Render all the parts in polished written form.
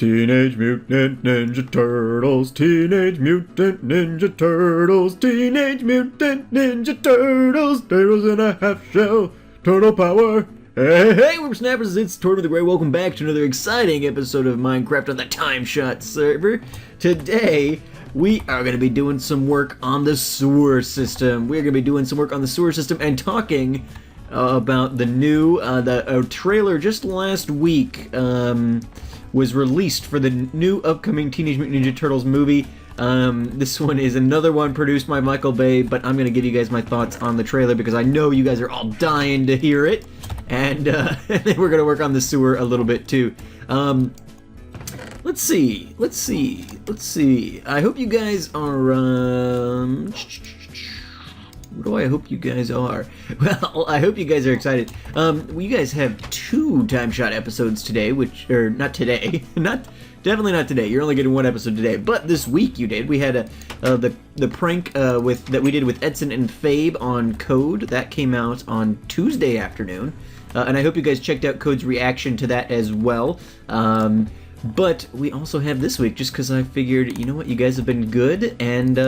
Teenage Mutant Ninja Turtles, Teenage Mutant Ninja Turtles, Teenage Mutant Ninja Turtles, Turtles in a half shell, turtle power. Hey, whippersnappers, it's Tortoise the Great. Welcome back to another exciting episode of Minecraft on the TimeShot server. Today, we are going to be doing some work on the sewer system. We're going to be doing some work on the sewer system and talking about the new, trailer just last week, was released for the new upcoming Teenage Mutant Ninja Turtles movie. This one is another one produced by Michael Bay, but I'm going to give you guys my thoughts on the trailer because I know you guys are all dying to hear it. And then we're going to work on the sewer a little bit too. Let's see. I hope you guys are, what do I hope you guys are? Well, I hope you guys are excited. You guys have 2 TimeShot episodes today, not today, definitely not today. You're only getting 1 episode today, but this week you did. We had the prank that we did with Edson and Fabe on Code. That came out on Tuesday afternoon, and I hope you guys checked out Code's reaction to that as well. But we also have this week, just because I figured, you know what, you guys have been good, and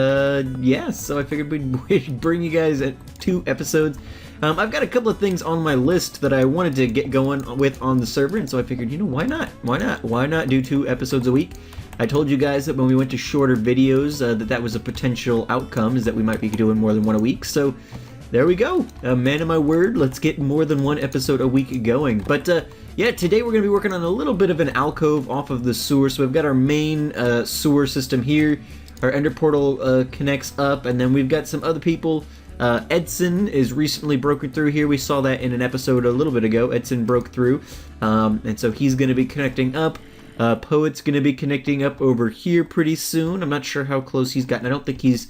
yeah, so I figured we'd bring you guys 2 episodes. I've got a couple of things on my list that I wanted to get going with on the server, and so I figured, you know, why not? Why not do 2 episodes a week? I told you guys that when we went to shorter videos, that was a potential outcome, is that we might be doing more than 1 a week, so there we go. Man of my word, let's get more than 1 episode a week going. But yeah, today we're going to be working on a little bit of an alcove off of the sewer. So we've got our main sewer system here. Our ender portal connects up, and then we've got some other people. Edson is recently broken through here. We saw that in an episode a little bit ago. Edson broke through, and so he's going to be connecting up. Poet's going to be connecting up over here pretty soon. I'm not sure how close he's gotten. I don't think he's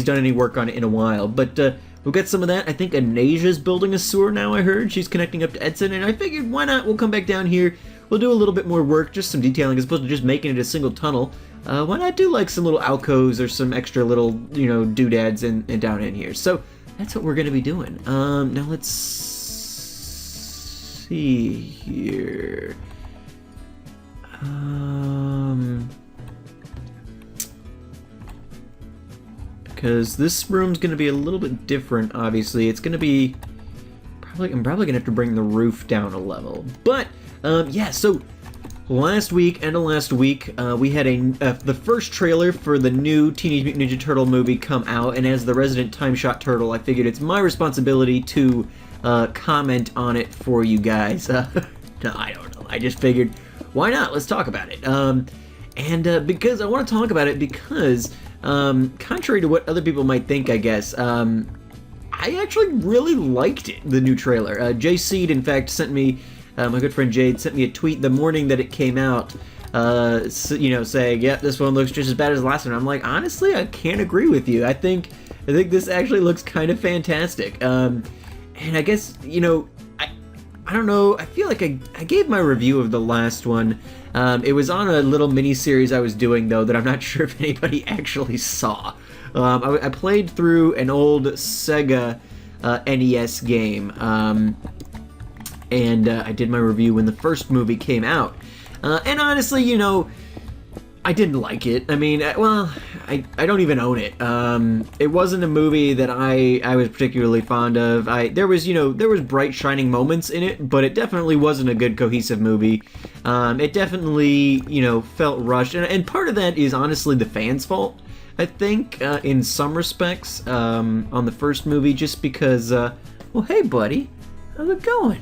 done any work on it in a while, but we've got some of that. I think Anasia's building a sewer now, I heard. She's connecting up to Edson, and I figured, why not? We'll come back down here. We'll do a little bit more work, just some detailing, as opposed to just making it a single tunnel. Why not do, like, some little alcoves or some extra little, you know, doodads and down in here? So that's what we're going to be doing. Now let's see here. Because this room's going to be a little bit different, obviously. It's going to be... I'm probably going to have to bring the roof down a level. But, yeah, so last week, end of last week, we had the first trailer for the new Teenage Mutant Ninja Turtle movie come out, and as the resident TimeShot Turtle, I figured it's my responsibility to comment on it for you guys. No, I don't know. I just figured, why not? Let's talk about it. Because I want to talk about it because... contrary to what other people might think, I guess, I actually really liked it, the new trailer. Jay Seed, in fact, sent me, my good friend Jade, sent me a tweet the morning that it came out, you know, saying, yeah, this one looks just as bad as the last one. I'm like, honestly, I can't agree with you. I think this actually looks kind of fantastic. And I guess, you know, I don't know, I feel like I gave my review of the last one. It was on a little mini-series I was doing, though, that I'm not sure if anybody actually saw. I played through an old Sega NES game, and I did my review when the first movie came out. And honestly, you know, I didn't like it. I mean, well, I don't even own it. It wasn't a movie that I was particularly fond of. There was bright shining moments in it, but it definitely wasn't a good cohesive movie. It definitely, you know, felt rushed, and part of that is honestly the fans' fault, I think, in some respects, on the first movie, just because, well, hey buddy, how's it going?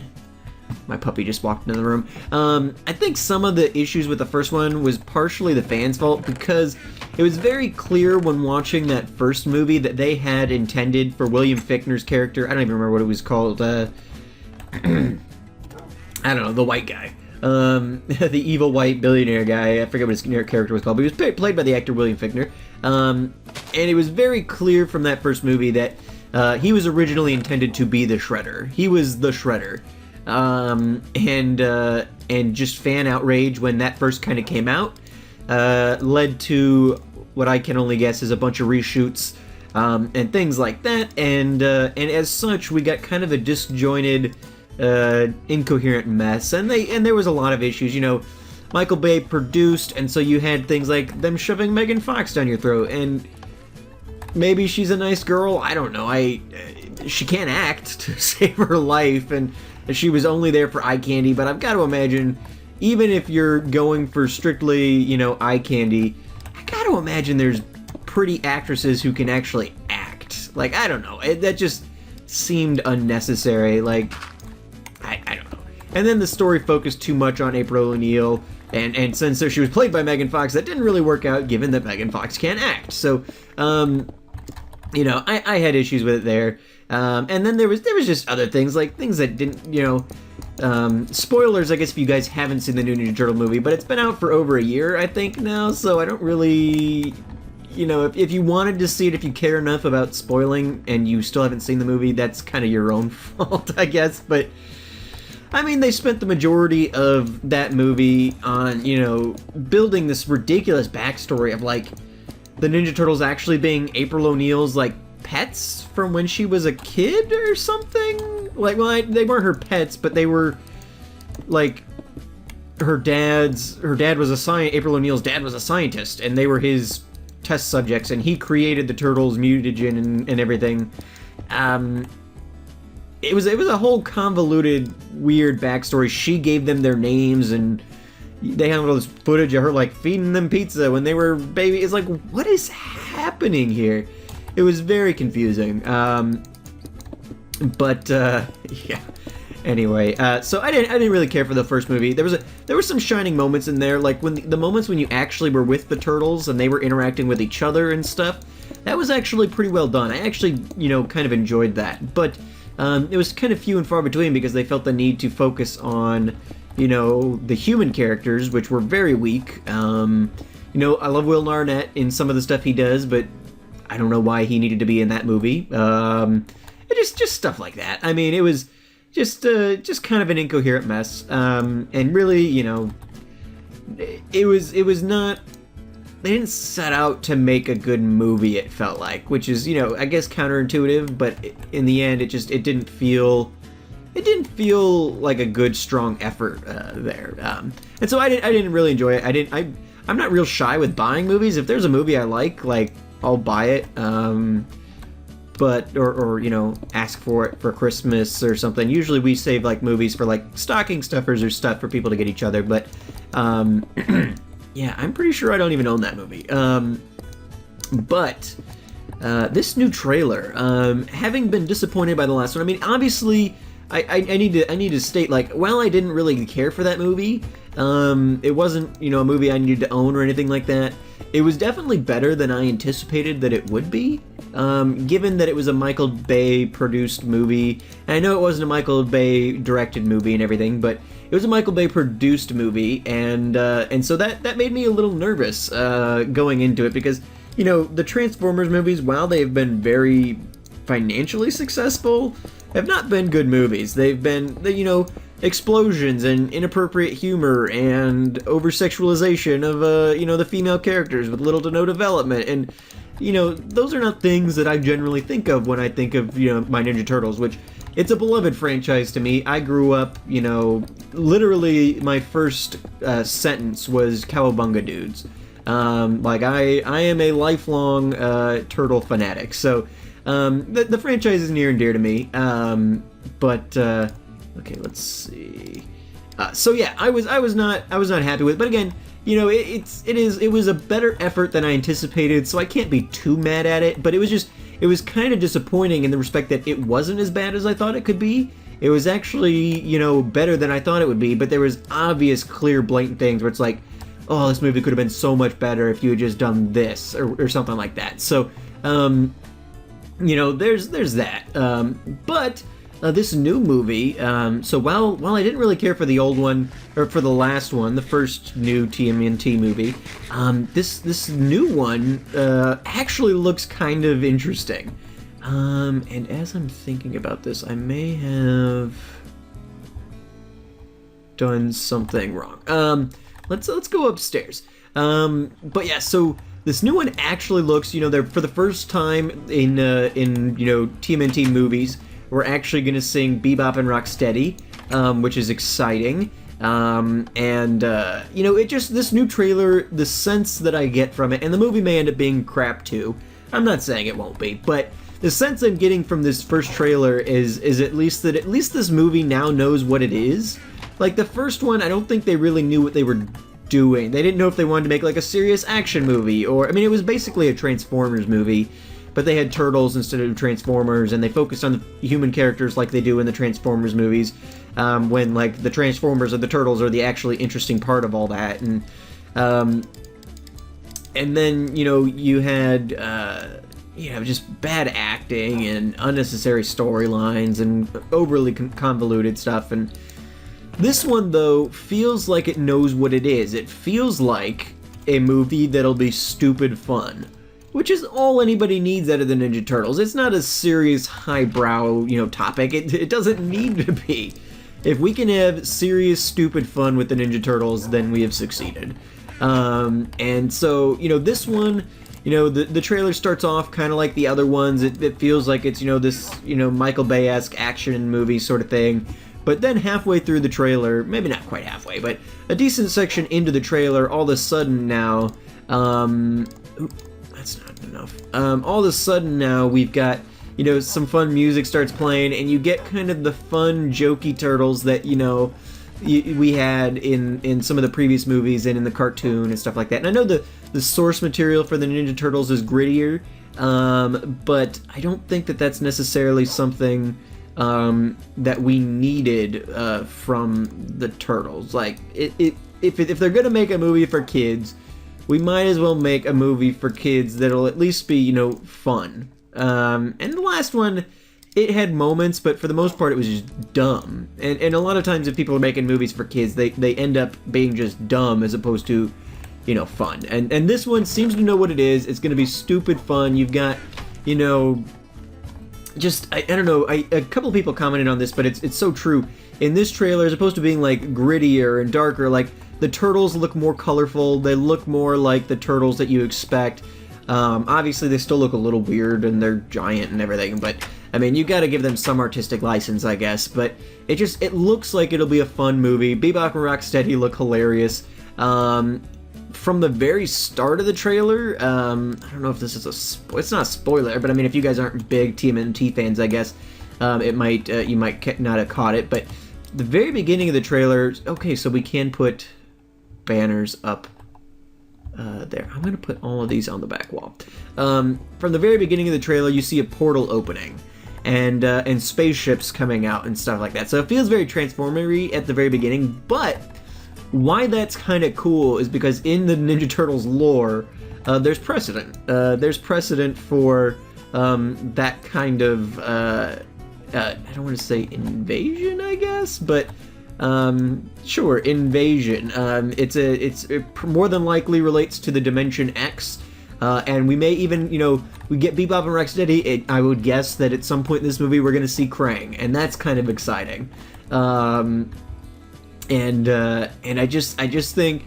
My puppy just walked into the room. I think some of the issues with the first one was partially the fans' fault, because it was very clear when watching that first movie that they had intended for William Fichtner's character, I don't even remember what it was called, I don't know, the white guy. The evil white billionaire guy, I forget what his character was called, but he was played by the actor William Fichtner. And it was very clear from that first movie that he was originally intended to be the Shredder. He was the Shredder. And just fan outrage when that first kind of came out led to what I can only guess is a bunch of reshoots and things like that, and as such we got kind of a disjointed, incoherent mess, and there was a lot of issues. You know, Michael Bay produced, and so you had things like them shoving Megan Fox down your throat, and maybe she's a nice girl, I don't know, she can't act to save her life, and she was only there for eye candy, but I've got to imagine, even if you're going for strictly, you know, eye candy, I got to imagine there's pretty actresses who can actually act. Like, I don't know, that just seemed unnecessary, like, I don't know. And then the story focused too much on April O'Neil, and since she was played by Megan Fox, that didn't really work out, given that Megan Fox can't act. So, you know, I had issues with it there. And then there was just other things, like things that didn't, you know, spoilers, I guess, if you guys haven't seen the new Ninja Turtle movie, but it's been out for over a year, I think, now, so I don't really, you know, if you wanted to see it, if you care enough about spoiling and you still haven't seen the movie, that's kind of your own fault, I guess, but I mean, they spent the majority of that movie on, you know, building this ridiculous backstory of, like, the Ninja Turtles actually being April O'Neil's, like, pets from when she was a kid or something? Like, well, they weren't her pets, but they were, like, her dad was April O'Neil's dad was a scientist, and they were his test subjects, and he created the turtles, mutagen, and everything. It was a whole convoluted, weird backstory. She gave them their names, and they had all this footage of her, like, feeding them pizza when they were baby. It's like, what is happening here? It was very confusing. But yeah. Anyway, so I didn't really care for the first movie. There were some shining moments in there, like when the moments when you actually were with the turtles and they were interacting with each other and stuff. That was actually pretty well done. I actually, you know, kind of enjoyed that. But it was kind of few and far between because they felt the need to focus on, you know, the human characters, which were very weak. You know, I love Will Arnett in some of the stuff he does, but I don't know why he needed to be in that movie. Just stuff like that. I mean, it was just kind of an incoherent mess. And really, you know, it was not. They didn't set out to make a good movie. It felt like, which is, you know, I guess counterintuitive, but in the end, it didn't feel like a good, strong effort there. And so I didn't really enjoy it. I'm not real shy with buying movies. If there's a movie I like I'll buy it. But or you know, ask for it for Christmas or something. Usually we save like movies for like stocking stuffers or stuff for people to get each other. But yeah, I'm pretty sure I don't even own that movie. But this new trailer, having been disappointed by the last one, I mean, obviously, I need to state, like, while I didn't really care for that movie, it wasn't, you know, a movie I needed to own or anything like that. It was definitely better than I anticipated that it would be, given that it was a Michael Bay produced movie. And I know it wasn't a Michael Bay directed movie and everything, but it was a Michael Bay produced movie, and so that made me a little nervous going into it, because, you know, the Transformers movies, while they've been very financially successful, have not been good movies. They've been, you know, explosions and inappropriate humor and over-sexualization of, you know, the female characters with little to no development. And, you know, those are not things that I generally think of when I think of, you know, my Ninja Turtles, which, it's a beloved franchise to me. I grew up, you know, literally my first sentence was Cowabunga Dudes. Like, I am a lifelong Turtle fanatic. So, the franchise is near and dear to me. But okay, let's see. So yeah, I was not happy with it. But again, you know, it was a better effort than I anticipated, so I can't be too mad at it. But it was kind of disappointing in the respect that it wasn't as bad as I thought it could be. It was actually, you know, better than I thought it would be. But there was obvious, clear, blatant things where it's like, oh, this movie could have been so much better if you had just done this or something like that. So, you know, there's that. But this new movie, so while I didn't really care for the old one, or for the last one, the first new TMNT movie, this new one actually looks kind of interesting. And as I'm thinking about this, I may have done something wrong. Let's go upstairs. But yeah, so this new one actually looks, you know, they're for the first time in you know, TMNT movies, we're actually going to sing Bebop and Rocksteady, which is exciting. You know, it just, this new trailer, the sense that I get from it, and the movie may end up being crap too. I'm not saying it won't be, but the sense I'm getting from this first trailer is at least that this movie now knows what it is. Like, the first one, I don't think they really knew what they were doing. They didn't know if they wanted to make, like, a serious action movie, or, I mean, it was basically a Transformers movie, but they had turtles instead of Transformers, and they focused on the human characters like they do in the Transformers movies, when, like, the Transformers or the turtles are the actually interesting part of all that, and then, you know, you had, you know, just bad acting and unnecessary storylines and overly convoluted stuff, and this one, though, feels like it knows what it is. It feels like a movie that'll be stupid fun, which is all anybody needs out of the Ninja Turtles. It's not a serious, highbrow, you know, topic. It doesn't need to be. If we can have serious, stupid fun with the Ninja Turtles, then we have succeeded. And so, you know, this one, you know, the trailer starts off kind of like the other ones. It feels like it's, you know, this, you know, Michael Bay-esque action movie sort of thing. But then halfway through the trailer, maybe not quite halfway, but a decent section into the trailer, all of a sudden now, that's not enough. All of a sudden now we've got, you know, some fun music starts playing, and you get kind of the fun, jokey turtles that, you know, we had in some of the previous movies and in the cartoon and stuff like that. And I know the source material for the Ninja Turtles is grittier, but I don't think that that's necessarily something that we needed from the Turtles. Like, if they're gonna make a movie for kids, we might as well make a movie for kids that'll at least be, you know, fun. And the last one, it had moments, but for the most part it was just dumb. And a lot of times if people are making movies for kids, they end up being just dumb as opposed to, you know, fun. And this one seems to know what it is. It's gonna be stupid fun. You've got, you know, just, I don't know, a couple of people commented on this, but it's so true. In this trailer, as opposed to being, like, grittier and darker, like, the turtles look more colorful, they look more like the turtles that you expect. Obviously, they still look a little weird, and they're giant and everything, but, I mean, you gotta give them some artistic license, I guess, but it looks like it'll be a fun movie. Bebop and Rocksteady look hilarious. From the very start of the trailer, I don't know if this is it's not a spoiler, but I mean, if you guys aren't big TMNT fans, I guess, it might, you might not have caught it, but the very beginning of the trailer, okay, so we can put banners up there. I'm gonna put all of these on the back wall. From the very beginning of the trailer, you see a portal opening, and spaceships coming out and stuff like that, so it feels very Transformer-y at the very beginning, but why that's kind of cool is because in the Ninja Turtles lore, there's precedent. There's precedent for that kind of, I don't want to say invasion, I guess, but sure, invasion. It more than likely relates to the Dimension X, and we may even, you know, we get Bebop and Rocksteady. I would guess that at some point in this movie we're going to see Krang, and that's kind of exciting. And I just think,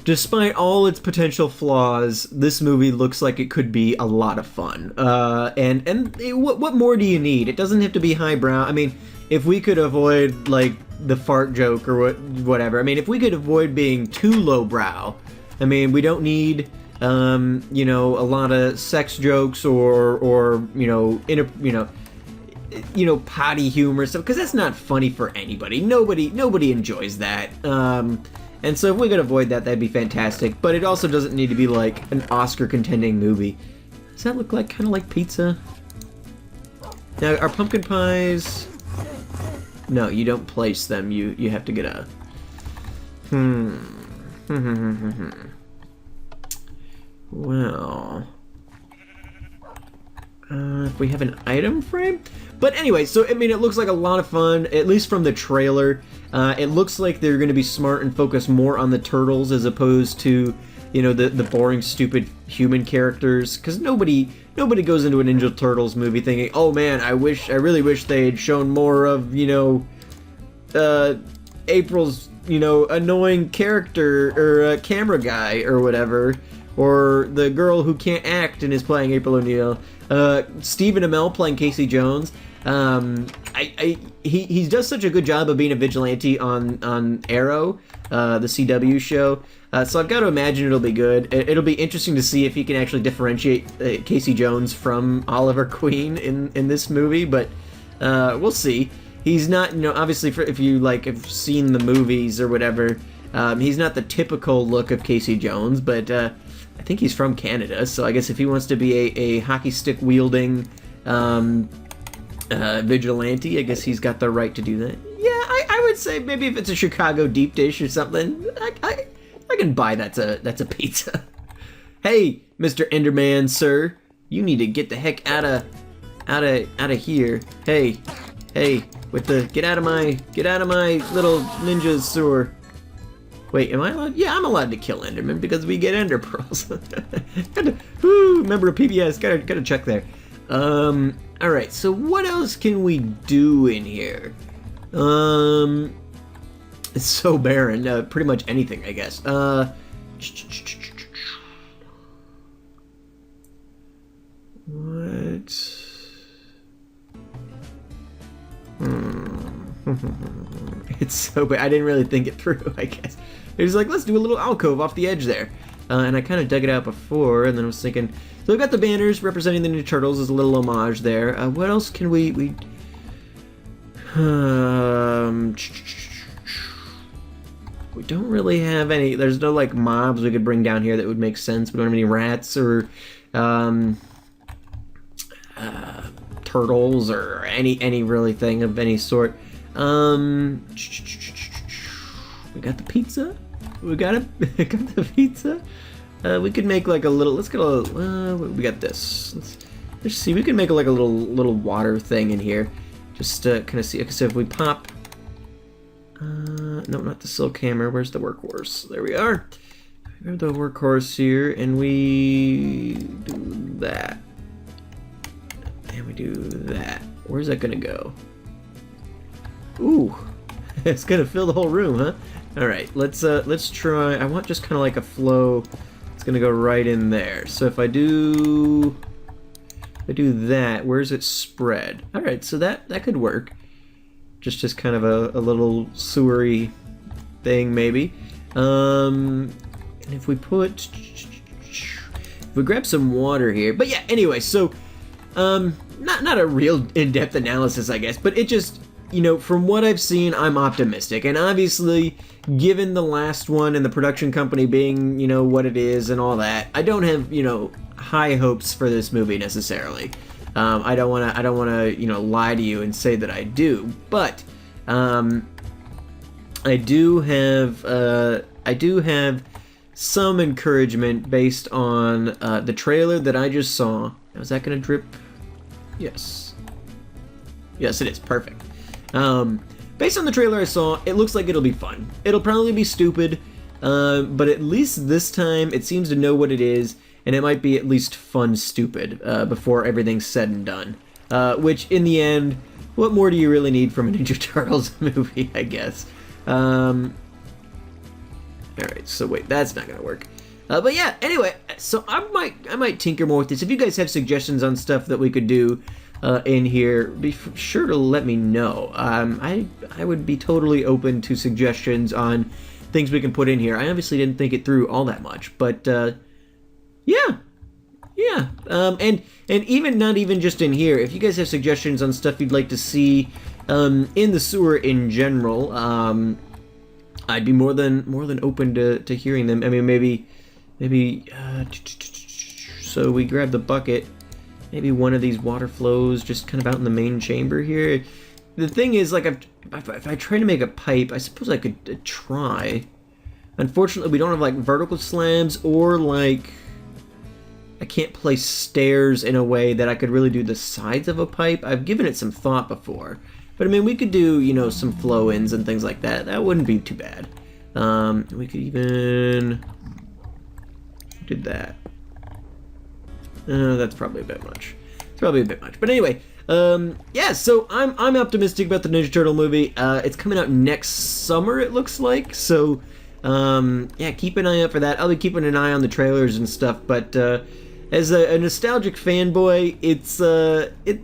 despite all its potential flaws, this movie looks like it could be a lot of fun. What more do you need? It doesn't have to be highbrow. I mean, if we could avoid, like, the fart joke or whatever. I mean, if we could avoid being too lowbrow. I mean, we don't need, you know, a lot of sex jokes or potty humor stuff, because that's not funny for anybody. Nobody enjoys that. And so if we could avoid that, that'd be fantastic. But it also doesn't need to be like an Oscar-contending movie. Does that look like kind of like pizza? Now, are pumpkin pies? No, you don't place them. You have to get a. Well. If we have an item frame? But anyway, so, I mean, it looks like a lot of fun, at least from the trailer. It looks like they're going to be smart and focus more on the turtles as opposed to, you know, the boring, stupid human characters. Because nobody goes into a Ninja Turtles movie thinking, oh man, I really wish they had shown more of, you know, April's, you know, annoying character, or camera guy, or whatever. Or the girl who can't act and is playing April O'Neil. Stephen Amell playing Casey Jones. I he does such a good job of being a vigilante on Arrow, the CW show. So I've got to imagine it'll be good. It'll be interesting to see if he can actually differentiate Casey Jones from Oliver Queen in this movie, but we'll see. He's not, obviously, if you have seen the movies or whatever, he's not the typical look of Casey Jones, but I think he's from Canada, so I guess if he wants to be a hockey stick wielding vigilante, I guess he's got the right to do that. Yeah, I would say maybe if it's a Chicago deep dish or something, I can buy that's a pizza. Hey, Mr. Enderman, sir, you need to get the heck out of here. Hey, with the get out of my little ninja sewer. Wait, am I allowed? Yeah, I'm allowed to kill Enderman because we get Ender Pearls. Member of PBS, gotta check there. All right. So what else can we do in here? It's so barren. Pretty much anything, I guess. What? It's so bad. I didn't really think it through, I guess. It was like, let's do a little alcove off the edge there. And I kind of dug it out before, and then I was thinking, so we've got the banners representing the Ninja Turtles as a little homage there. What else can we don't really have any, there's no like mobs we could bring down here that would make sense. We don't have any rats or turtles or any really thing of any sort. We got the pizza. We got the pizza. We could make like a little. Let's get a. We got this. Let's see. We can make like a little water thing in here. Just kind of see. Okay, so if we pop. No, not the silk hammer. Where's the workhorse? There we are. We have the workhorse here, and we do that. And we do that. Where's that gonna go? Ooh, it's gonna fill the whole room, huh? All right, let's try. I want just kind of like a flow. It's gonna go right in there. So if I do that, where's it spread? All right, so that could work. Just kind of a little sewery thing, maybe. And if we grab some water here, but yeah. Anyway, so not a real in-depth analysis, I guess, but it just. From what I've seen, I'm optimistic. And obviously, given the last one and the production company being, what it is and all that, I don't have, high hopes for this movie necessarily. I don't want to, lie to you and say that I do. But I do have some encouragement based on the trailer that I just saw. Now, is that going to drip? Yes. Yes, it is. Perfect. Based on the trailer I saw, it looks like it'll be fun. It'll probably be stupid, but at least this time it seems to know what it is, and it might be at least fun stupid before everything's said and done. Which, in the end, what more do you really need from a Ninja Turtles movie, I guess? Alright, so wait, that's not gonna work. But yeah, anyway, so I might tinker more with this. If you guys have suggestions on stuff that we could do, in here, be sure to let me know. I would be totally open to suggestions on things we can put in here. I obviously didn't think it through all that much, but yeah. And even not even just in here. If you guys have suggestions on stuff you'd like to see in the sewer in general, I'd be more than open to hearing them. I mean, maybe. So we grab the bucket. Maybe one of these water flows just kind of out in the main chamber here. The thing is, like, if I try to make a pipe, I suppose I could try. Unfortunately, we don't have, like, vertical slabs or, like, I can't place stairs in a way that I could really do the sides of a pipe. I've given it some thought before. But, I mean, we could do, some flow-ins and things like that. That wouldn't be too bad. We could even... did that. That's probably a bit much. But anyway, yeah, so I'm optimistic about the Ninja Turtle movie. It's coming out next summer, it looks like. So, yeah, keep an eye out for that. I'll be keeping an eye on the trailers and stuff. But, as a nostalgic fanboy,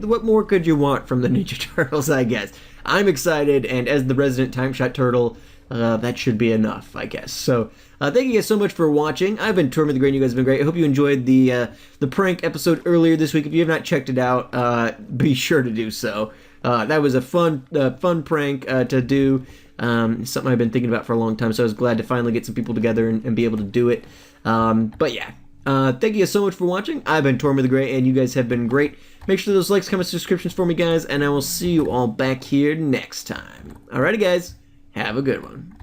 what more could you want from the Ninja Turtles, I guess. I'm excited, and as the resident TimeShot Turtle, that should be enough, I guess. So, thank you guys so much for watching. I've been Tortimer the Great, and you guys have been great. I hope you enjoyed the prank episode earlier this week. If you have not checked it out, be sure to do so. That was a fun prank to do. Something I've been thinking about for a long time, so I was glad to finally get some people together and be able to do it. But yeah, thank you guys so much for watching. I've been Tortimer the Great, and you guys have been great. Make sure those likes, comments, subscriptions for me, guys, and I will see you all back here next time. Alrighty, guys. Have a good one.